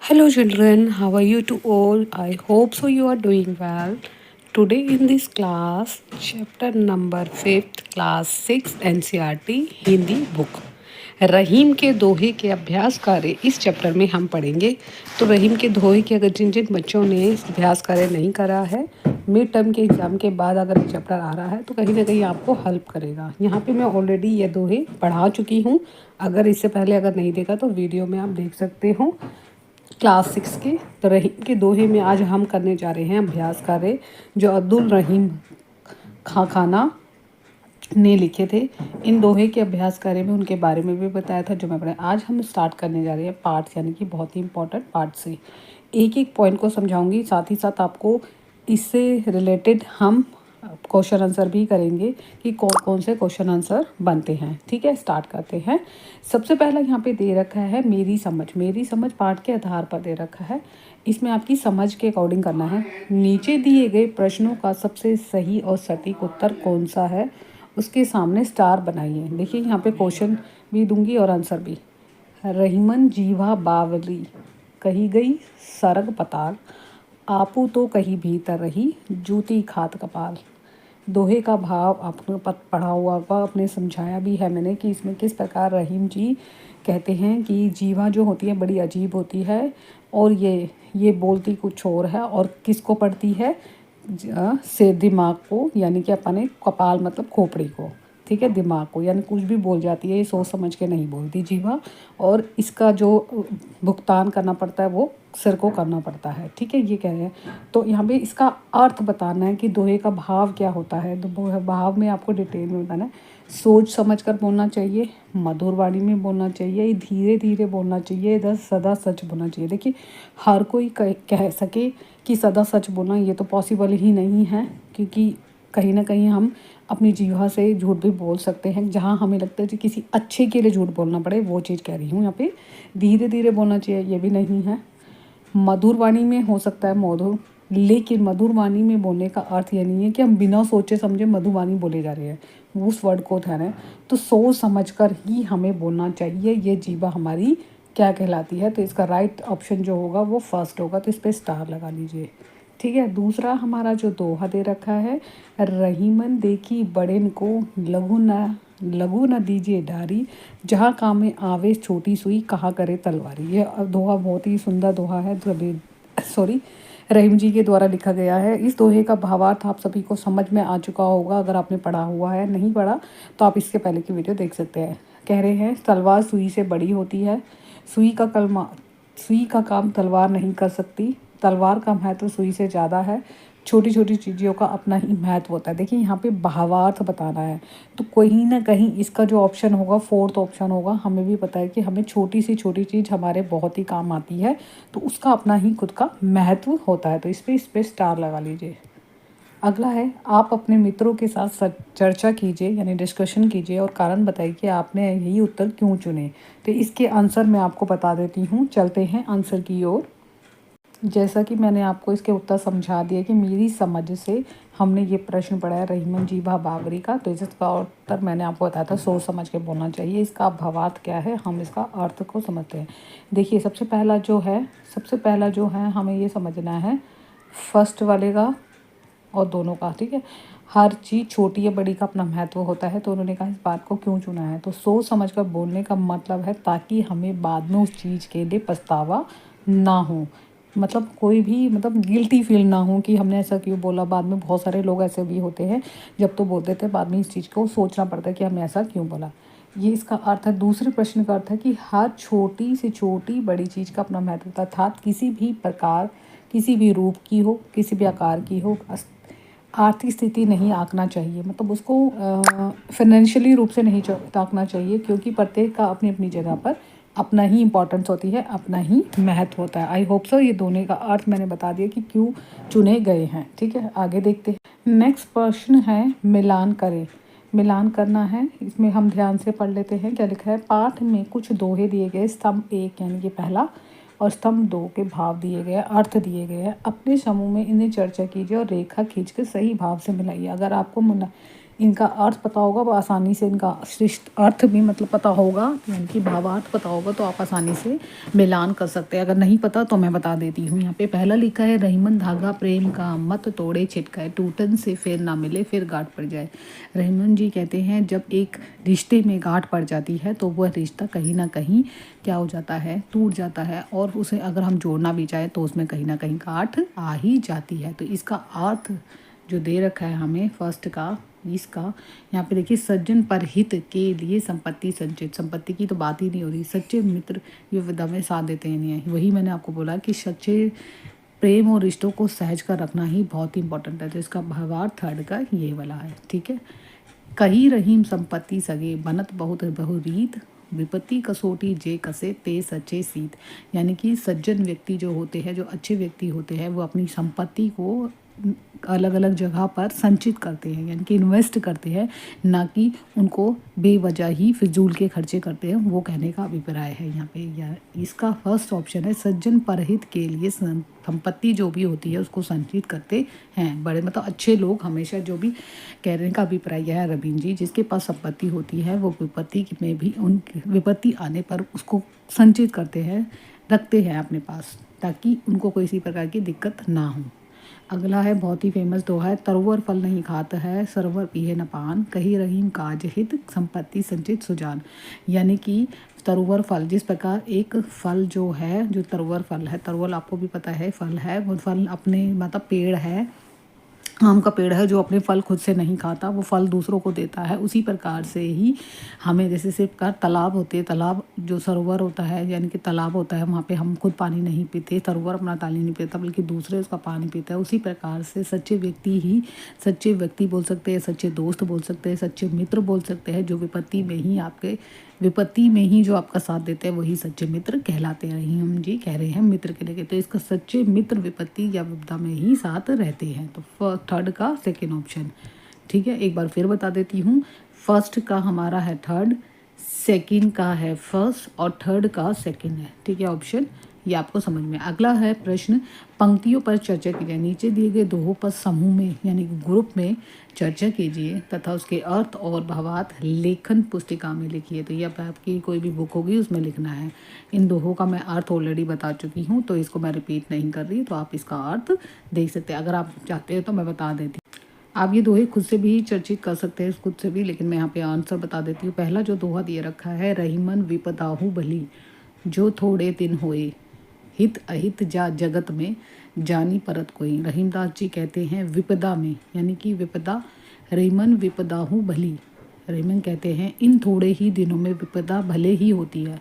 Hello, children. How are you to all? I hope so. You are doing well. Today in this class, chapter number 5th, class 6 NCERT Hindi book Rahim के दोहे के अभ्यास कार्य इस chapter में हम पढ़ेंगे। तो रहीम के दोहे के अगर जिन जिन बच्चों ने अभ्यास कार्य नहीं करा है, मिड टर्म के एग्ज़ाम के बाद अगर चैप्टर आ रहा है तो कहीं ना कहीं आपको हेल्प करेगा। यहाँ पे मैं ऑलरेडी ये दोहे पढ़ा चुकी हूँ। अगर इससे पहले अगर नहीं देखा तो वीडियो में आप देख सकते हो क्लास 6 के। तो रहीम के दोहे में आज हम करने जा रहे हैं अभ्यास कार्य जो अब्दुल रहीम खाना ने लिखे थे। इन दोहे के अभ्यास कार्य में उनके बारे में भी बताया था जो मैं पढ़ा। आज हम स्टार्ट करने जा रहे हैं पार्ट्स, यानी कि बहुत ही इंपॉर्टेंट पार्ट से एक एक पॉइंट को समझाऊंगी। साथ ही साथ आपको इससे रिलेटेड हम क्वेश्चन आंसर भी करेंगे कि कौन कौन से क्वेश्चन आंसर बनते हैं। ठीक है, स्टार्ट करते हैं। सबसे पहला यहाँ पे दे रखा है मेरी समझ पाठ के आधार पर दे रखा है। इसमें आपकी समझ के अकॉर्डिंग करना है। नीचे दिए गए प्रश्नों का सबसे सही और सटीक उत्तर कौन सा है, उसके सामने स्टार बनाइए। देखिए यहाँ पे क्वेश्चन भी दूंगी और आंसर भी। रहीमन जीवा बावली कही गई सरग पताल, आपू तो कहीं भीतर रही जूती खात कपाल। दोहे का भाव आपने पढ़ा हुआ होगा, आपने समझाया भी है मैंने कि इसमें किस प्रकार रहीम जी कहते हैं कि जीवा जो होती है बड़ी अजीब होती है और ये बोलती कुछ और है और किसको पढ़ती है, से दिमाग को, यानी कि अपने कपाल मतलब खोपड़ी को। ठीक है, दिमाग को, यानी कुछ भी बोल जाती है, ये सोच समझ के नहीं बोलती जीवा। और इसका जो भुगतान करना पड़ता है वो सिर को करना पड़ता है। ठीक है, ये कह रहे हैं। तो यहाँ पे इसका अर्थ बताना है कि दोहे का भाव क्या होता है। तो भाव में आपको डिटेल में बताना है। सोच समझ कर बोलना चाहिए, मधुर वाणी में बोलना चाहिए, धीरे धीरे बोलना चाहिए, इधर सदा सच बोलना चाहिए। देखिए हर कोई कह सके कि सदा सच बोलना ये तो पॉसिबल ही नहीं है, क्योंकि कहीं ना कहीं हम अपनी जीवा से झूठ भी बोल सकते हैं। जहाँ हमें लगता है कि किसी अच्छे के लिए झूठ बोलना पड़े, वो चीज़ कह रही हूँ। यहाँ पे धीरे धीरे बोलना चाहिए, ये भी नहीं है। मधुर वाणी में हो सकता है मधुर, लेकिन मधुर वाणी में बोलने का अर्थ ये नहीं है कि हम बिना सोचे समझे मधुर वाणी बोले जा रहे हैं, उस वर्ड को ध्यान है। तो सोच समझ कर ही हमें बोलना चाहिए। ये जीवा हमारी क्या कहलाती है। तो इसका राइट ऑप्शन जो होगा वो फर्स्ट होगा, तो इस पर स्टार लगा लीजिए। ठीक है, दूसरा हमारा जो दोहा दे रखा है, रहीमन देखी बड़ेन को लघु न दीजिए डारी, जहाँ काम में आवे छोटी सुई कहाँ करे तलवारी। ये दोहा बहुत ही सुंदर दोहा है, रहीम जी के द्वारा लिखा गया है। इस दोहे का भावार्थ आप सभी को समझ में आ चुका होगा। अगर आपने पढ़ा हुआ है, नहीं पढ़ा तो आप इसके पहले की वीडियो देख सकते हैं। कह रहे हैं तलवार सुई से बड़ी होती है, सुई का काम तलवार नहीं कर सकती, तलवार का महत्व सुई से ज़्यादा है, छोटी छोटी चीज़ों का अपना ही महत्व होता है। देखिए यहाँ पे भावार्थ बताना है, तो कहीं ना कहीं इसका जो ऑप्शन होगा, फोर्थ ऑप्शन होगा। हमें भी पता है कि हमें छोटी सी छोटी चीज़ हमारे बहुत ही काम आती है, तो उसका अपना ही खुद का महत्व होता है। तो इस पर स्टार लगा लीजिए। अगला है, आप अपने मित्रों के साथ चर्चा कीजिए, यानी डिस्कशन कीजिए और कारण बताइए कि आपने यही उत्तर क्यों चुने। तो इसके आंसर मैं आपको बता देती हूँ। चलते हैं आंसर की ओर। जैसा कि मैंने आपको इसके उत्तर समझा दिया कि मेरी समझ से हमने ये प्रश्न पढ़ा है रहीमन जीभा बावरी का। तो इसका उत्तर मैंने आपको बताया था, सोच समझ के बोलना चाहिए। इसका भावार्थ क्या है, हम इसका अर्थ को समझते हैं। देखिए सबसे पहला जो है हमें ये समझना है फर्स्ट वाले का और दोनों का। ठीक है, हर चीज़ छोटी या बड़ी का अपना महत्व होता है। तो उन्होंने कहा इस बात को क्यों चुना है, तो सोच समझ कर बोलने का मतलब है ताकि हमें बाद में उस चीज़ के लिए पछतावा ना हो। मतलब कोई भी गिल्टी फील ना हो कि हमने ऐसा क्यों बोला। बाद में बहुत सारे लोग ऐसे भी होते हैं, जब तो बोल देते हैं बाद में इस चीज़ को सोचना पड़ता है कि हमने ऐसा क्यों बोला। ये इसका अर्थ है। दूसरे प्रश्न का अर्थ है कि हर छोटी से छोटी बड़ी चीज़ का अपना महत्व होता है, अर्थात किसी भी प्रकार, किसी भी रूप की हो, किसी भी आकार की हो, आर्थिक स्थिति नहीं आंकना चाहिए। मतलब उसको फाइनेंशियली रूप से नहीं आंकना चाहिए, क्योंकि प्रत्येक का अपनी अपनी जगह पर अपना ही इम्पोर्टेंस होती है, अपना ही महत्व होता है। आई होप सो ये दोनों का अर्थ मैंने बता दिया कि क्यों चुने गए हैं। ठीक है, आगे देखते हैं। नेक्स्ट प्रश्न है मिलान करें। मिलान करना है, इसमें हम ध्यान से पढ़ लेते हैं क्या लिखा है। पाठ में कुछ दोहे दिए गए, स्तंभ 1 यानी कि पहला और स्तंभ 2 के भाव दिए गए, अर्थ दिए गए हैं। अपने समूह में इन्हें चर्चा कीजिए और रेखा खींच कर सही भाव से मिलाइए। अगर आपको इनका अर्थ पता होगा वो आसानी से इनका शिष्ट अर्थ भी मतलब पता होगा, यानी कि भावार्थ पता होगा तो आप आसानी से मिलान कर सकते हैं। अगर नहीं पता तो मैं बता देती हूँ। यहाँ पे पहला लिखा है, रहीमन धागा प्रेम का मत तोड़े छिटकाए, टूटन से फिर ना मिले फिर गांठ पड़ जाए। रहीमन जी कहते हैं जब एक रिश्ते में गांठ पड़ जाती है तो वह रिश्ता कहीं ना कहीं क्या हो जाता है, टूट जाता है, और उसे अगर हम जोड़ना भी चाहें तो उसमें कहीं ना कहीं गांठ आ ही जाती है। तो इसका अर्थ जो दे रखा है हमें फर्स्ट का, इसका यहाँ पे देखिए, सज्जन पर हित के लिए संपत्ति संचित, संपत्ति की तो बात ही नहीं हो रही, सच्चे मित्र ये विदा में साथ देते हैं नहीं है। वही मैंने आपको बोला कि सच्चे प्रेम और रिश्तों को सहज कर रखना ही बहुत ही इंपॉर्टेंट है। तो इसका भावार्थ थर्ड का ये वाला है, ठीक है। कही रहीम संपत्ति सगे, बनत बहुत बहुरीत, विपत्ति कसोटी जे कसे ते सच्चे सीत। यानी कि सज्जन व्यक्ति जो होते हैं, जो अच्छे व्यक्ति होते हैं, वो अपनी संपत्ति को अलग अलग जगह पर संचित करते हैं, यानी कि इन्वेस्ट करते हैं, ना कि उनको बेवजह ही फिजूल के खर्चे करते हैं। वो कहने का अभिप्राय है यहाँ पे। या इसका फर्स्ट ऑप्शन है, सज्जन परहित के लिए संपत्ति जो भी होती है उसको संचित करते हैं। बड़े मतलब अच्छे लोग हमेशा, जो भी कहने का अभिप्राय यह है रवीन जी, जिसके पास संपत्ति होती है वो विपत्ति में भी, उन विपत्ति आने पर उसको संचित करते हैं, रखते हैं अपने पास, ताकि उनको किसी प्रकार की दिक्कत ना हो। अगला है बहुत ही फेमस दोहा है, तरुवर फल नहीं खाता है सरवर पिए न पान, कही रहीम काज हित संपत्ति संचित सुजान। यानी कि तरुवर फल, जिस प्रकार एक फल जो है, जो तरुवर फल है, तरुवर आपको भी पता है फल है, वो फल अपने मतलब पेड़ है, आम का पेड़ है जो अपने फल खुद से नहीं खाता, वो फल दूसरों को देता है। उसी प्रकार से ही हमें, जैसे से प्रकार तालाब होते हैं, तालाब जो सरोवर होता है, यानी कि तालाब होता है, वहाँ पे हम खुद पानी नहीं पीते, सरोवर अपना पानी नहीं पीता बल्कि दूसरे उसका पानी पीता है। उसी प्रकार से सच्चे व्यक्ति ही, सच्चे व्यक्ति बोल सकते हैं, सच्चे दोस्त बोल सकते हैं, सच्चे मित्र बोल सकते हैं, जो विपत्ति में ही आपके, विपत्ति में ही जो आपका साथ देते हैं वही सच्चे मित्र कहलाते हैं। रहीम जी कह रहे हैं मित्र के लेके, तो इसका सच्चे मित्र विपत्ति या विपदा में ही साथ रहते हैं। तो थर्ड का सेकेंड ऑप्शन, ठीक है। एक बार फिर बता देती हूँ, फर्स्ट का हमारा है थर्ड, सेकंड का है फर्स्ट, और थर्ड का सेकंड है, ठीक है ऑप्शन, ये आपको समझ में। अगला है प्रश्न, पंक्तियों पर चर्चा कीजिए, नीचे दिए गए दोहों पर समूह में यानी कि ग्रुप में चर्चा कीजिए तथा उसके अर्थ और भावार्थ लेखन पुस्तिका में लिखिए। तो ये आपकी कोई भी बुक होगी उसमें लिखना है। इन दोहों का मैं अर्थ ऑलरेडी बता चुकी हूँ, तो इसको मैं रिपीट नहीं कर रही, तो आप इसका अर्थ देख सकते हैं। अगर आप चाहते हो तो मैं बता देती हूँ, आप ये दोहे खुद से भी चर्चित कर सकते हैं खुद से भी, लेकिन मैं यहाँ पे आंसर बता देती हूँ। पहला जो दोहा दिए रखा है, रहीमन विपदाहु भली, जो थोड़े दिन होए, हित अहित जा जगत में, जानी परत कोई। रहीमदास जी कहते हैं विपदा में, यानी कि विपदा, रहीमन विपदाहु भली, रहीमन कहते हैं इन थोड़े ही दिनों में विपदा भले ही होती है।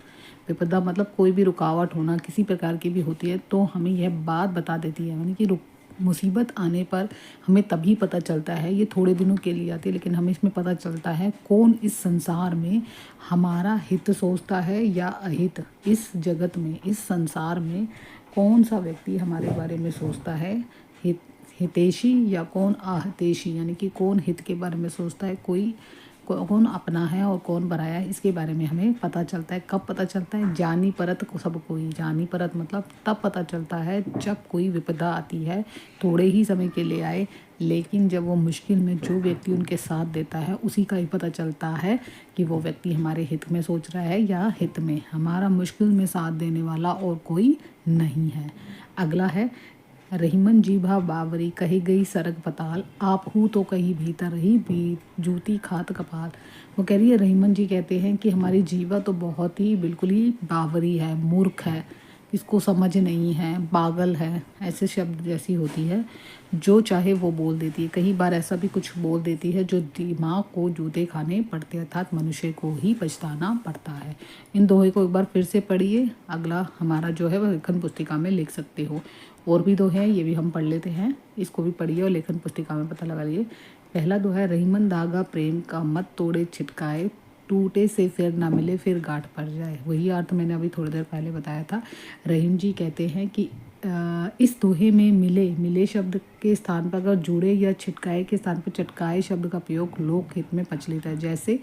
विपदा मतलब कोई भी रुकावट होना, किसी प्रकार की भी होती है, तो हमें यह बात बता देती है, यानी कि मुसीबत आने पर हमें तभी पता चलता है, ये थोड़े दिनों के लिए आती है, लेकिन हमें इसमें पता चलता है कौन इस संसार में हमारा हित सोचता है या अहित। इस जगत में, इस संसार में कौन सा व्यक्ति हमारे बारे में सोचता है, हितैषी या कौन अहितैषी, यानी कि कौन हित के बारे में सोचता है, कौन अपना है और कौन पराया है, इसके बारे में हमें पता चलता है। कब पता चलता है? जानी परत को सब कोई, जानी परत मतलब तब पता चलता है जब कोई विपदा आती है, थोड़े ही समय के लिए आए, लेकिन जब वो मुश्किल में जो व्यक्ति उनके साथ देता है उसी का ही पता चलता है कि वो व्यक्ति हमारे हित में सोच रहा है या हित में। हमारा मुश्किल में साथ देने वाला और कोई नहीं है। अगला है, रहीमन जीभा बावरी, कही गई सरग पताल, आप हूँ तो कहीं भीतर रही भी जूती खात कपाल। वो कह रही है, रहीमन जी कहते हैं कि हमारी जीवा तो बहुत ही बिल्कुल ही बावरी है, मूर्ख है, इसको समझ नहीं है, पागल है, ऐसे शब्द जैसी होती है, जो चाहे वो बोल देती है। कई बार ऐसा भी कुछ बोल देती है जो दिमाग को जूते खाने पड़ते, अर्थात मनुष्य को ही पछताना पड़ता है। इन दोहे को एक बार फिर से पढ़िए। अगला हमारा जो है वह लेखन पुस्तिका में लिख सकते हो। और भी दोहे हैं, ये भी हम पढ़ लेते हैं, इसको भी पढ़िए और लेखन पुस्तिका में पता लगा लिए। पहला दोहा है, रहीमन धागा प्रेम का मत तोड़े छिटकाए, टूटे से फिर ना मिले फिर गांठ पड़ जाए। वही अर्थ मैंने अभी थोड़ी देर पहले बताया था। रहीम जी कहते हैं कि इस दोहे में मिले शब्द के स्थान पर अगर जुड़े या छिटकाए के स्थान पर चटकाए शब्द का प्रयोग लोक हित में प्रचलित है। जैसे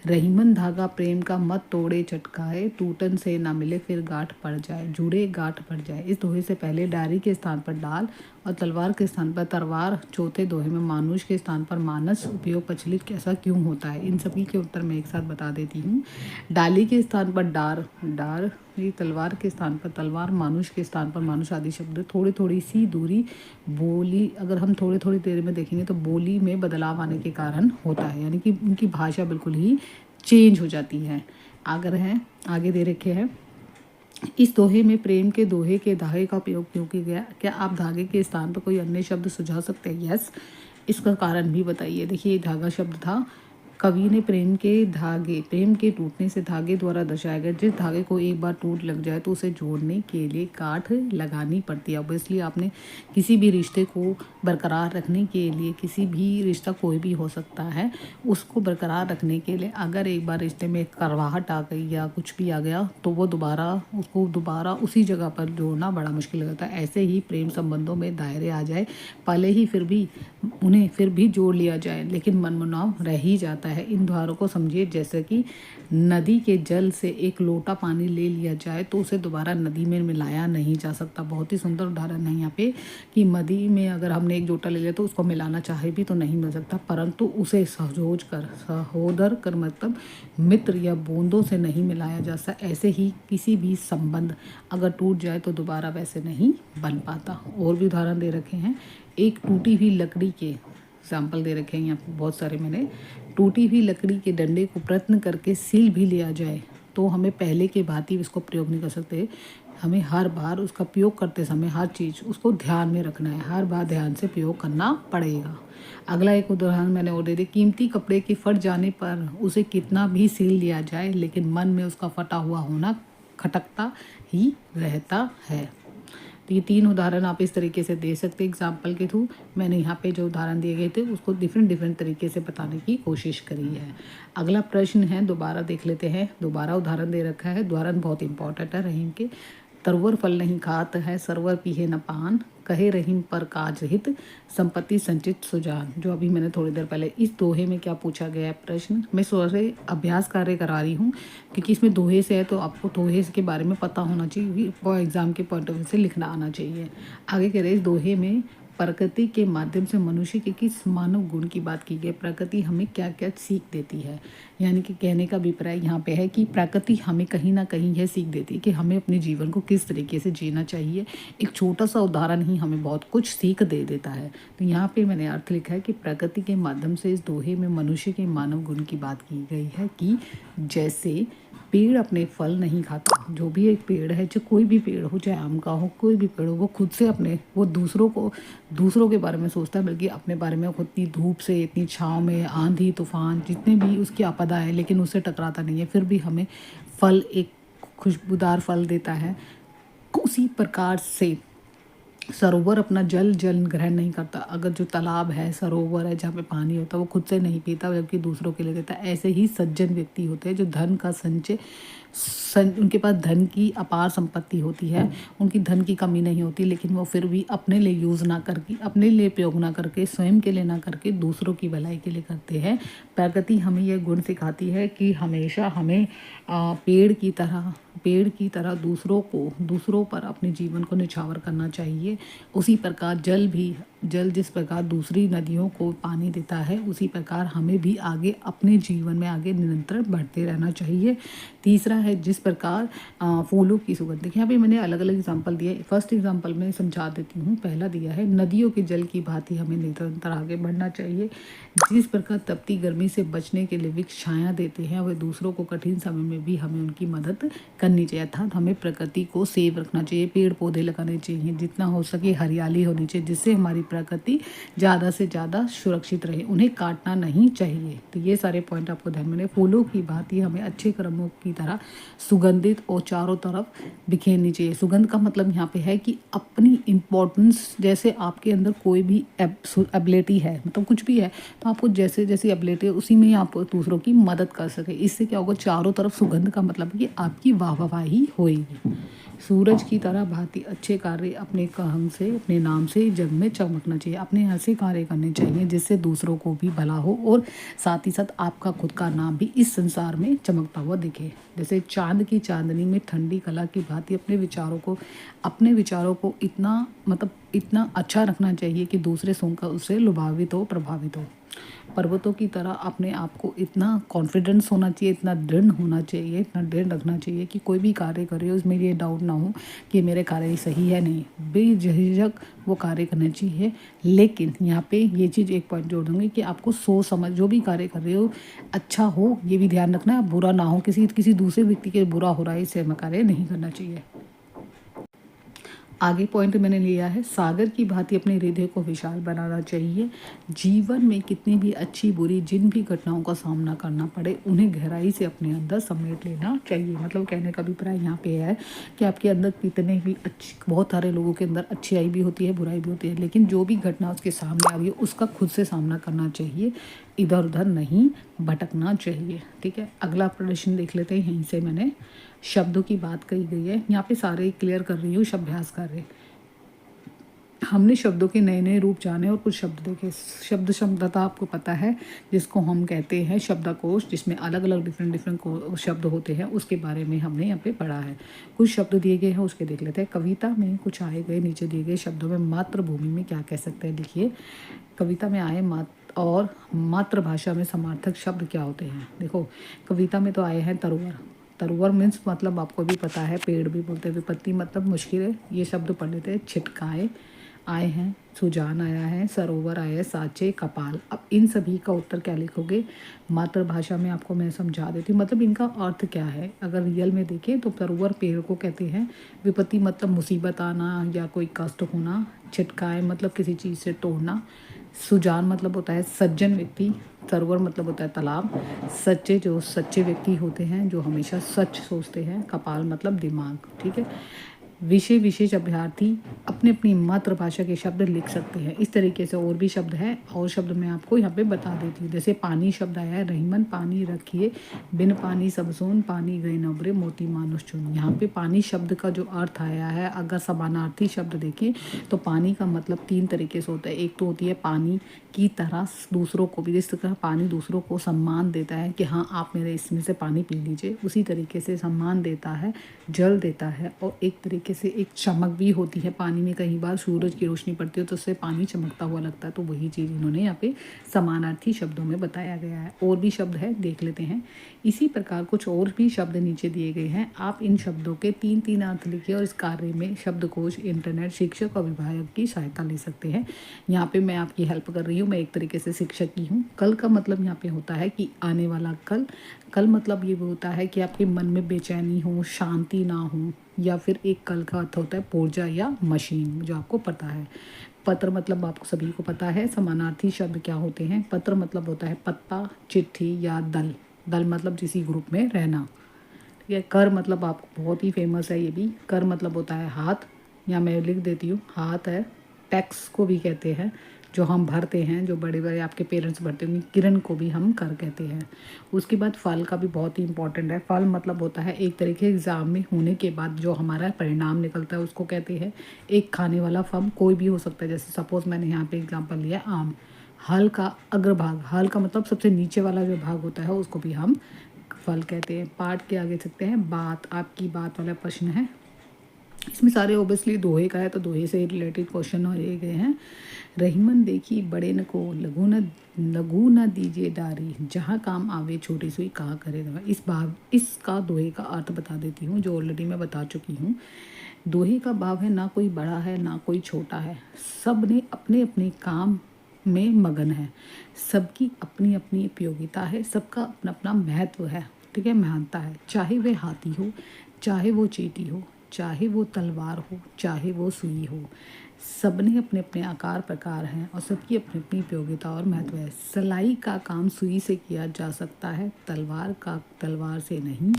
रहीमन धागा प्रेम का मत तोड़े चटकाए, टूटन से ना मिले फिर गांठ पड़ जाए, जुड़े गांठ पड़ जाए। इस दोहे से पहले डारी के स्थान पर डाल और तलवार के स्थान पर तलवार, चौथे दोहे में मानुष के स्थान पर मानस उपयोग प्रचलित कैसा क्यों होता है, इन सभी के उत्तर मैं एक साथ बता देती हूँ। डाली के स्थान पर डार, ये तलवार के स्थान पर तलवार, मानुष के स्थान पर मानुष आदि शब्द थोड़ी थोड़ी सी दूरी बोली, अगर हम थोड़ी थोड़ी देर में देखेंगे तो बोली में बदलाव आने के कारण होता है, यानी कि उनकी भाषा बिल्कुल ही चेंज हो जाती है। अगर हैं आगे दे रखे हैं, इस दोहे में प्रेम के दोहे के धागे का उपयोग क्यों किया गया, क्या आप धागे के स्थान पर कोई अन्य शब्द सुझा सकते हैं? यस, इसका कारण भी बताइए। देखिए धागा शब्द था, कवि ने प्रेम के टूटने से धागे द्वारा दर्शाया गया, जिस धागे को एक बार टूट लग जाए तो उसे जोड़ने के लिए गांठ लगानी पड़ती है। ऑब्वियसली आपने किसी भी रिश्ते को बरकरार रखने के लिए, किसी भी रिश्ता कोई भी हो सकता है, उसको बरकरार रखने के लिए अगर एक बार रिश्ते में करवाहट आ गई या कुछ भी आ गया तो वो दोबारा उसी जगह पर जोड़ना बड़ा मुश्किल हो जाता है। ऐसे ही प्रेम संबंधों में दायरे आ जाए, पहले ही उन्हें फिर भी जोड़ लिया जाए लेकिन मनमुटाव रह ही जाता है। इन उदाहरणों को समझिए, जैसे कि नदी के जल से एक लोटा पानी ले लिया जाए तो उसे दोबारा नदी में मिलाया नहीं जा सकता। बहुत ही सुंदर उदाहरण है यहाँ पे कि नदी में अगर हमने एक लोटा ले लिया तो उसको मिलाना चाहे भी तो नहीं मिल सकता, परंतु उसे सहोदर कर मतलब मित्र या बूंदों से नहीं मिलाया जा सकता। ऐसे ही किसी भी संबंध अगर टूट जाए तो दोबारा वैसे नहीं बन पाता। और भी उदाहरण दे रखे हैं, एक टूटी हुई लकड़ी के एग्जाम्पल दे रखे हैं यहाँ पे बहुत सारे मैंने। टूटी हुई लकड़ी के डंडे को प्रयत्न करके सील भी लिया जाए तो हमें पहले के भांति इसको प्रयोग नहीं कर सकते। हमें हर बार उसका प्रयोग करते समय हर चीज़ उसको ध्यान में रखना है, हर बार ध्यान से प्रयोग करना पड़ेगा। अगला एक उदाहरण मैंने और दे दिया, कीमती कपड़े के फट जाने पर उसे कितना भी सील लिया जाए लेकिन मन में उसका फटा हुआ होना खटकता ही रहता है। तो ये 3 उदाहरण आप इस तरीके से दे सकते हैं एग्जाम्पल के थ्रू। मैंने यहाँ पे जो उदाहरण दिए गए थे उसको डिफरेंट तरीके से बताने की कोशिश करी है। अगला प्रश्न है, दोबारा देख लेते हैं। दोबारा उदाहरण दे रखा है, उदाहरण बहुत इंपॉर्टेंट है। रहीम के तरवर फल नहीं खात है, सरवर पीहे न पान, कहे रहीम पर काज हित, संपत्ति संचित सुजान। जो अभी मैंने थोड़ी देर पहले इस दोहे में क्या पूछा गया है प्रश्न, मैं सोचे अभ्यास कार्य करा रही हूँ क्योंकि इसमें दोहे से है तो आपको दोहे के बारे में पता होना चाहिए, एग्जाम के पॉइंट ऑफ व्यू से लिखना आना चाहिए। आगे कह रहे इस दोहे में प्रकृति के माध्यम से मनुष्य के किस मानव गुण की बात की गई, प्रकृति हमें क्या क्या सीख देती है। यानी कि कहने का अभिप्राय यहाँ पे है कि प्रकृति हमें कहीं ना कहीं यह सीख देती है कि हमें अपने जीवन को किस तरीके से जीना चाहिए। एक छोटा सा उदाहरण ही हमें बहुत कुछ सीख दे देता है। तो यहाँ पे मैंने अर्थ लिखा है कि प्रकृति के माध्यम से इस दोहे में मनुष्य के मानव गुण की बात की गई है कि जैसे पेड़ अपने फल नहीं खाता, जो भी एक पेड़ है, जो कोई भी पेड़ हो, चाहे आम का हो, कोई भी पेड़ हो, वो खुद से वो दूसरों के बारे में सोचता है, बल्कि अपने बारे में खुद इतनी धूप से, इतनी छाँव में, आंधी तूफान जितने भी उसकी आपदा है लेकिन उससे टकराता नहीं है, फिर भी हमें फल एक खुशबूदार फल देता है। उसी प्रकार से सरोवर अपना जल ग्रहण नहीं करता। अगर जो तालाब है, सरोवर है, जहाँ पे पानी होता है, वो खुद से नहीं पीता जबकि दूसरों के लिए देता है। ऐसे ही सज्जन व्यक्ति होते हैं जो धन का उनके पास धन की अपार संपत्ति होती है, उनकी धन की कमी नहीं होती, लेकिन वो फिर भी अपने लिए यूज़ ना करके, अपने लिए प्रयोग ना करके, स्वयं के लिए ना करके दूसरों की भलाई के लिए करते हैं। प्रकृति हमें यह गुण सिखाती है कि हमेशा हमें पेड़ की तरह दूसरों पर अपने जीवन को निछावर करना चाहिए। उसी प्रकार जल जिस प्रकार दूसरी नदियों को पानी देता है, उसी प्रकार हमें भी आगे अपने जीवन में आगे निरंतर बढ़ते रहना चाहिए। तीसरा है जिस प्रकार फूलों की सुगंध। देखिए यहाँ पे मैंने अलग अलग एग्जाम्पल दिए। फर्स्ट एग्जाम्पल में समझा देती हूँ। पहला दिया है, नदियों के जल की भांति हमें निरंतर आगे बढ़ना चाहिए। जिस प्रकार तपती गर्मी से बचने के लिए वृक्ष छाया देते हैं, वह दूसरों को कठिन समय में भी हमें उनकी मदद करनी चाहिए। अर्थात हमें प्रकृति को सेव रखना चाहिए, पेड़ पौधे लगाने चाहिए, जितना हो सके हरियाली होनी चाहिए, जिससे हमारी प्रकृति ज़्यादा से ज़्यादा सुरक्षित रहे। उन्हें काटना नहीं चाहिए। तो ये सारे पॉइंट आपको ध्यान में। फूलों की भांति हमें अच्छे कर्मों की तरह सुगंधित और चारों तरफ बिखेरनी चाहिए। सुगंध का मतलब यहाँ पे है कि अपनी इम्पोर्टेंस, जैसे आपके अंदर कोई भी एबिलिटी है, मतलब कुछ भी है, तो आपको जैसे जैसी एबिलिटी है उसी में आप दूसरों की मदद कर सके। इससे क्या होगा, चारों तरफ सुगंध का मतलब है कि आपकी वाहवाही होएगी। सूरज की तरह भांति अच्छे कार्य अपने काम से, अपने नाम से जग में चमकना चाहिए। अपने ऐसे कार्य करने चाहिए जिससे दूसरों को भी भला हो और साथ ही साथ आपका खुद का नाम भी इस संसार में चमकता हुआ दिखे। जैसे चांद की चांदनी में ठंडी कला की भांति अपने विचारों को इतना अच्छा रखना चाहिए कि दूसरे सुनकर उससे लुभावित हो, प्रभावित हो। पर्वतों की तरह अपने आप को इतना कॉन्फिडेंस होना चाहिए, इतना दृढ़ होना चाहिए, इतना दृढ़ रखना चाहिए कि कोई भी कार्य करे उसमें ये डाउट ना हो कि मेरे कार्य सही है नहीं, बेझिझक वो कार्य करना चाहिए। लेकिन यहाँ पे ये चीज़ एक पॉइंट जोड़ दूँगी कि आपको सोच समझ जो भी कार्य कर रहे हो अच्छा हो, ये भी ध्यान रखना है, बुरा ना हो, किसी दूसरे व्यक्ति के बुरा हो रहा है इससे हमें कार्य नहीं करना चाहिए। आगे पॉइंट मैंने लिया है, सागर की भांति अपने हृदय को विशाल बनाना चाहिए। जीवन में कितनी भी अच्छी बुरी जिन भी घटनाओं का सामना करना पड़े उन्हें गहराई से अपने अंदर समेट लेना चाहिए। मतलब कहने का अभिप्राय यहाँ पे है कि आपके अंदर कितने भी बहुत सारे लोगों के अंदर अच्छाई भी होती है, बुराई भी होती है, लेकिन जो भी घटना उसके सामने आ रही है उसका खुद से सामना करना चाहिए, इधर उधर नहीं भटकना चाहिए। ठीक है, अगला प्रश्न देख लेते हैं। यहीं से मैंने शब्दों की बात कही गई है, यहाँ पे सारे क्लियर कर रही हूँ, शब्दाभ्यास कर रहे। हमने शब्दों के नए नए रूप जाने और कुछ शब्द देखे। शब्द क्षमता आपको पता है, जिसको हम कहते हैं शब्दकोश, जिसमें अलग अलग डिफरेंट शब्द होते हैं, उसके बारे में हमने यहाँ पे पढ़ा है। कुछ शब्द दिए गए हैं उसके देख लेते हैं। कविता में कुछ आए गए नीचे दिए गए शब्दों में मातृभूमि में क्या कह सकते हैं, लिखिए। कविता में आए और मातृभाषा में समार्थक शब्द क्या होते हैं। देखो, कविता में तो आए हैं तरुवर। तरुवर मीन्स मतलब आपको भी पता है, पेड़ भी बोलते हैं। विपत्ति मतलब मुश्किल है, ये शब्द पढ़ लेते हैं। छिटकाए आए हैं, सुजान आया है, सरोवर आया है, साचे, कपाल। अब इन सभी का उत्तर क्या लिखोगे मातृभाषा में, आपको मैं समझा देती हूँ। मतलब इनका अर्थ क्या है अगर रियल में देखें तो तरुवर पेड़ को कहते हैं। विपत्ति मतलब मुसीबत आना या कोई कष्ट होना। छिटकाए मतलब किसी चीज़ से तोड़ना। सुजान मतलब होता है सज्जन व्यक्ति। सरोवर मतलब होता है तालाब। सच्चे जो सच्चे व्यक्ति होते हैं, जो हमेशा सच सोचते हैं। कपाल मतलब दिमाग। ठीक है, विशेष अभ्यर्थी अपनी अपनी मातृभाषा के शब्द लिख सकते हैं। इस तरीके से और भी शब्द हैं, और शब्द मैं आपको यहाँ पे बता देती हूँ। जैसे पानी शब्द आया है, रहीमन पानी रखिए, बिन पानी सब सोन, पानी गए न उबरे, मोती मानुष चुन। यहाँ पे पानी शब्द का जो अर्थ आया है, अगर समानार्थी शब्द देखें तो पानी का मतलब 3 तरीके से होता है। एक तो होती है पानी की तरह दूसरों को भी, जिस तरह पानी दूसरों को सम्मान देता है कि हाँ आप मेरे इसमें से पानी पी लीजिए, उसी तरीके से सम्मान देता है, जल देता है। और एक तरीके से एक चमक भी होती है पानी में, कई बार सूरज की रोशनी पड़ती है तो उससे पानी चमकता हुआ लगता है। तो वही चीज़ इन्होंने यहाँ पे समानार्थी शब्दों में बताया गया है। और भी शब्द है, देख लेते हैं। इसी प्रकार कुछ और भी शब्द नीचे दिए गए हैं। आप इन शब्दों के 3 अर्थ लिखिए और इस कार्य में शब्दकोश, इंटरनेट, शिक्षक और विभाग की सहायता ले सकते हैं। यहाँ पे मैं आपकी हेल्प कर रही हूँ, मैं एक तरीके से शिक्षक की हूँ। कल का मतलब यहाँ पे होता है कि आने वाला कल। कल मतलब ये होता है कि आपके मन में बेचैनी हो, शांति ना हो, या फिर एक कल का अर्थ होता है पुर्जा या मशीन, जो आपको पता है। पत्र मतलब आपको सभी को पता है। समानार्थी शब्द क्या होते हैं। पत्र मतलब होता है पत्ता, चिट्ठी या दल। दल मतलब किसी ग्रुप में रहना। ठीक है, कर मतलब आपको बहुत ही फेमस है ये भी। कर मतलब होता है हाथ, या मैं लिख देती हूँ, हाथ है। टैक्स को भी कहते हैं, जो हम भरते हैं, जो बड़े बड़े आपके पेरेंट्स भरते होंगे। किरण को भी हम कर कहते हैं। उसके बाद फल का भी बहुत ही इंपॉर्टेंट है। फल मतलब होता है एक तरीके एग्ज़ाम में होने के बाद जो हमारा परिणाम निकलता है उसको कहते हैं। एक खाने वाला फल कोई भी हो सकता है, जैसे सपोज़ मैंने यहाँ पे एग्जाम्पल लिया आम। हल का अग्रभाग, हल का मतलब सबसे नीचे वाला जो भाग होता है उसको भी हम फल कहते हैं। पाठ के आगे सकते हैं बात, आपकी बात वाला प्रश्न है। इसमें सारे ओबियसली दोहे का है, तो दोहे से रिलेटेड क्वेश्चन दिए गए हैं। रहीमन देखी बड़े न को, लगू न दीजिए डारी, जहाँ काम आवे छोटी सुई कहा करे दवा। इसका दोहे का अर्थ बता देती हूँ, जो ऑलरेडी मैं बता चुकी हूँ। दोहे का भाव है ना कोई बड़ा है ना कोई छोटा है, सब ने अपने अपने काम में मगन है, सबकी अपनी अपनी उपयोगिता है, सबका अपना अपना महत्व है। ठीक है, महानता है। चाहे वह हाथी हो, चाहे वो चींटी हो, चाहे वो तलवार हो, चाहे वो सुई हो, सबने अपने अपने आकार प्रकार हैं और सबकी अपनी अपनी उपयोगिता और महत्व है। सिलाई का काम सुई से किया जा सकता है, तलवार से नहीं।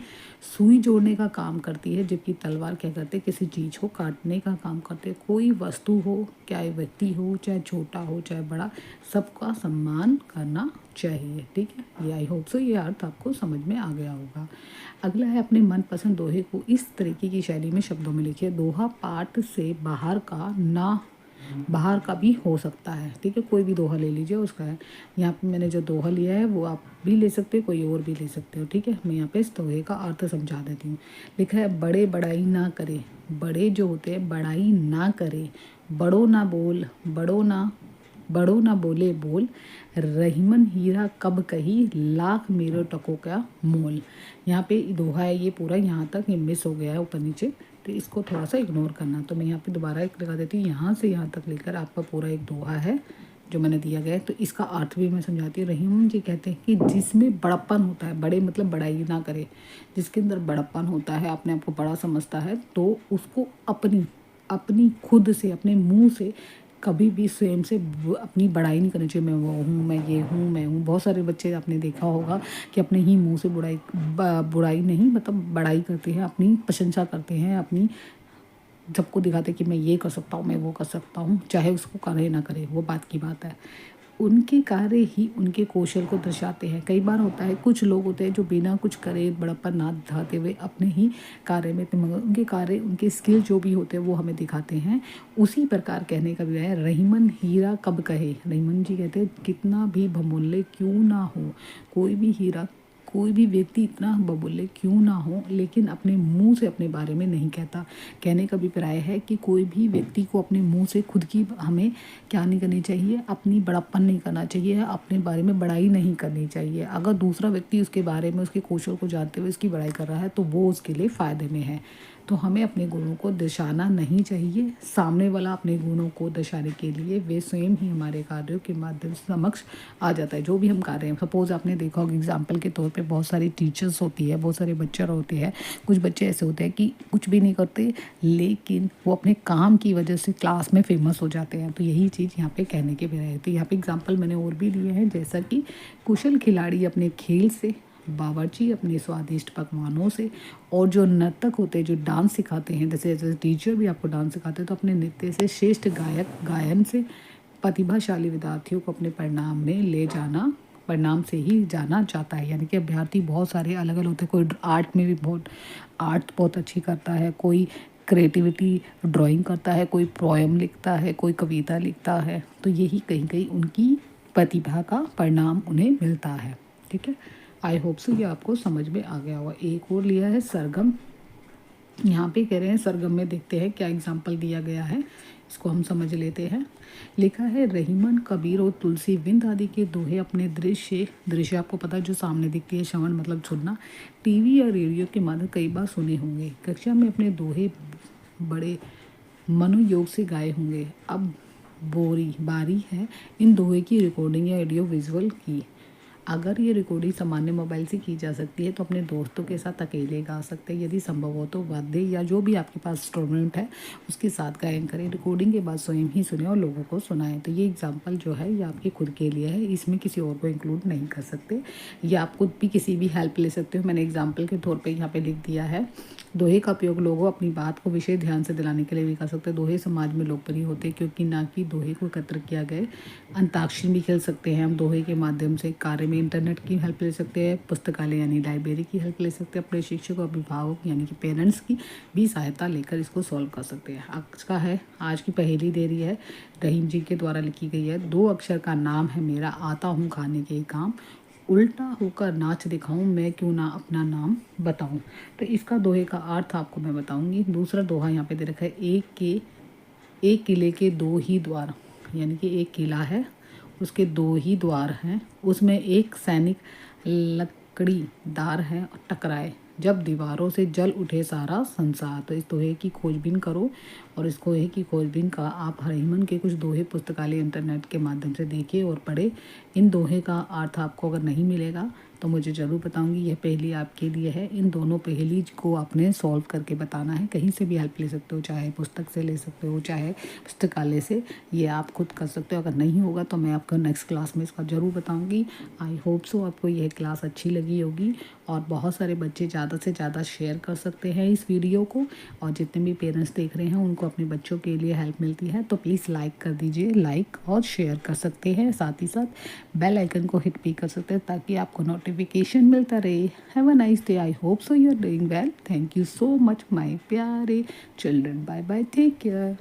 सुई जोड़ने का काम करती है, जबकि तलवार क्या करते हैं, किसी चीज़ को काटने का काम करते हैं। कोई वस्तु हो, चाहे व्यक्ति हो, चाहे छोटा हो चाहे बड़ा, सबका सम्मान करना चाहिए। ठीक है, ये आई होप सो ये अर्थ आपको समझ में आ गया होगा। अगला है अपने मनपसंद दोहे को इस तरीके की शैली में शब्दों में लिखिए। दोहा पाठ से बाहर का भी हो सकता है। ठीक है, कोई भी दोहा ले लीजिए उसका है। यहाँ पे मैंने जो दोहा लिया है वो आप भी ले सकते हो, कोई और भी ले सकते हो। ठीक है, मैं यहाँ पे इस दोहे का अर्थ समझा देती हूँ। लिखा है, बड़े बड़ाई ना करे, बड़े जो होते हैं बड़ाई ना करे, बड़ो ना बोले बोल, रहीमन हीरा कब कही, लाख मेरो टको का मोल। यहाँ पे दोहा है ये पूरा, यहाँ तक ये मिस हो गया है ऊपर नीचे, तो इसको थोड़ा सा इग्नोर करना। तो मैं यहाँ पे दोबारा एक लगा देती हूँ, यहाँ से यहाँ तक लेकर आपका पूरा एक दोहा है जो मैंने दिया गया है। तो इसका अर्थ भी मैं समझाती हूँ। रहीम जी कहते हैं कि जिसमें बड़प्पन होता है, बड़े मतलब बड़ाई ना करे, जिसके अंदर बड़प्पन होता है, अपने आप को बड़ा समझता है, तो उसको अपनी खुद से, अपने मुंह से कभी भी स्वयं से अपनी बड़ाई नहीं करनी चाहिए। मैं वो हूँ, मैं ये हूँ, मैं हूँ। बहुत सारे बच्चे आपने देखा होगा कि अपने ही मुंह से बुराई नहीं मतलब बड़ाई करते हैं, अपनी प्रशंसा करते हैं, अपनी सबको दिखाते हैं कि मैं ये कर सकता हूँ, मैं वो कर सकता हूँ, चाहे उसको करे ना करे, वो बात की बात है। उनके कार्य ही उनके कौशल को दर्शाते हैं। कई बार होता है कुछ लोग होते हैं जो बिना कुछ करे, बड़प्पन ना दिखाते हुए अपने ही कार्य में, मगर उनके कार्य, उनके स्किल जो भी होते हैं वो हमें दिखाते हैं। उसी प्रकार कहने का भी है, रहीमन हीरा कब कहे। रहीमन जी कहते हैं कितना भी बहुमूल्य क्यों ना हो, कोई भी हीरा, कोई भी व्यक्ति इतना बबूले क्यों ना हो, लेकिन अपने मुंह से अपने बारे में नहीं कहता। कहने का अभिप्राय है कि कोई भी व्यक्ति को अपने मुंह से खुद की हमें क्या नहीं करनी चाहिए, अपनी बड़प्पन नहीं करना चाहिए, अपने बारे में बड़ाई नहीं करनी चाहिए। अगर दूसरा व्यक्ति उसके बारे में, उसके कौशल को जानते हुए उसकी बड़ाई कर रहा है तो वो उसके लिए फ़ायदे में है। तो हमें अपने गुणों को दर्शाना नहीं चाहिए। सामने वाला अपने गुणों को दर्शाने के लिए वे स्वयं ही हमारे कार्यों के माध्यम से समक्ष आ जाता है। जो भी हम कर रहे हैं, सपोज़ आपने देखा होगा एग्जाम्पल के तौर पे बहुत सारी टीचर्स होती है, बहुत सारे बच्चे होते हैं। कुछ बच्चे ऐसे होते हैं कि कुछ भी नहीं करते, लेकिन वो अपने काम की वजह से क्लास में फेमस हो जाते हैं। तो यही चीज़ यहाँ पे कहने के भी रहे। तो यहाँ पे एग्जाम्पल मैंने और भी दिए हैं, जैसा कि कुशल खिलाड़ी अपने खेल से, बावर्ची अपने स्वादिष्ट पकवानों से, और जो नर्तक होते हैं जो डांस सिखाते हैं, जैसे टीचर भी आपको डांस सिखाते हैं, तो अपने नृत्य से, श्रेष्ठ गायन से, प्रतिभाशाली विद्यार्थियों को अपने परिणाम से ही जाना जाता है। यानी कि अभ्यर्थी बहुत सारे अलग अलग होते हैं। कोई आर्ट में भी आर्ट बहुत अच्छी करता है, कोई क्रिएटिविटी ड्राइंग करता है, कोई पोएम लिखता है, कोई कविता लिखता है। तो यही कहीं कहीं उनकी प्रतिभा का परिणाम उन्हें मिलता है। ठीक है, आई होप सो ये आपको समझ में आ गया होगा। एक और लिया है सरगम। यहाँ पे कह रहे हैं सरगम में देखते हैं क्या एग्जाम्पल दिया गया है, इसको हम समझ लेते हैं। लिखा है, रहीमन, कबीर और तुलसी विंद आदि के दोहे अपने दृश्य आपको पता है जो सामने दिखती है, श्रवण मतलब सुनना, टीवी या रेडियो के माध्यम कई बार सुने होंगे। कक्षा में अपने दोहे बड़े मनोयोग से गाए होंगे। अब बारी है इन दोहे की रिकॉर्डिंग या ऑडियो विजुअल की। अगर ये रिकॉर्डिंग सामान्य मोबाइल से की जा सकती है तो अपने दोस्तों के साथ अकेले गा सकते हैं। यदि संभव हो तो वाद्य या जो भी आपके पास इंस्ट्रूमेंट है उसके साथ गायन करें। रिकॉर्डिंग के बाद स्वयं ही सुने और लोगों को सुनाएं। तो ये एग्जांपल जो है ये आपके खुद के लिए है, इसमें किसी और को इंक्लूड नहीं कर सकते। या आप खुद भी किसी भी हेल्प ले सकते हो। मैंने एग्जाम्पल के तौर पर यहाँ पर लिख दिया है। दोहे का उपयोग लोगों अपनी बात को विशेष ध्यान से दिलाने के लिए भी कर सकते हैं। दोहे समाज में लोकप्रिय होते हैं क्योंकि ना कि दोहे को एकत्र किया गए। अंताक्षरी भी खेल सकते हैं हम दोहे के माध्यम से। कार्य में इंटरनेट की हेल्प ले सकते हैं। पुस्तकालय यानी लाइब्रेरी की हेल्प ले सकते हैं। अपने शिक्षक और अभिभावक यानी कि पेरेंट्स की भी सहायता लेकर इसको सॉल्व कर सकते हैं। आज की पहेली दे रही है, रहीम जी के द्वारा लिखी गई है। 2 अक्षर का नाम है मेरा, आता हूँ खाने के काम, उल्टा होकर नाच दिखाऊं मैं क्यों ना अपना नाम बताऊं। तो इसका दोहे का अर्थ आपको मैं बताऊंगी। दूसरा दोहा यहाँ पे दे रखा है, एक किले के 2 ही द्वार। यानी कि एक किला है, उसके 2 ही द्वार हैं, उसमें एक सैनिक लकड़ीदार है और टकराए, जब दीवारों से जल उठे सारा संसार। तो इस दोहे की खोजबीन करो और इस दोहे की खोजबीन का आप रहीमन के कुछ दोहे पुस्तकालय इंटरनेट के माध्यम से देखिए और पढ़े। इन दोहे का अर्थ आपको अगर नहीं मिलेगा तो मुझे ज़रूर बताऊंगी। यह पहेली आपके लिए है। इन दोनों पहेली को आपने सॉल्व करके बताना है। कहीं से भी हेल्प ले सकते हो, चाहे पुस्तक से ले सकते हो, चाहे पुस्तकालय से। ये आप खुद कर सकते हो। अगर नहीं होगा तो मैं आपको नेक्स्ट क्लास में इसका ज़रूर बताऊंगी। आई होप सो आपको यह क्लास अच्छी लगी होगी और बहुत सारे बच्चे ज़्यादा से ज़्यादा शेयर कर सकते हैं इस वीडियो को। और जितने भी पेरेंट्स देख रहे हैं उनको अपने बच्चों के लिए हेल्प मिलती है तो प्लीज़ लाइक कर दीजिए। लाइक और शेयर कर सकते हैं, साथ ही साथ बेल आइकन को हिट भी कर सकते हैं ताकि आपको नोटिफिकेशन मिलता रहे। Have a nice day. I hope so you are doing well. Thank you so much my प्यारे children. Bye bye, take care.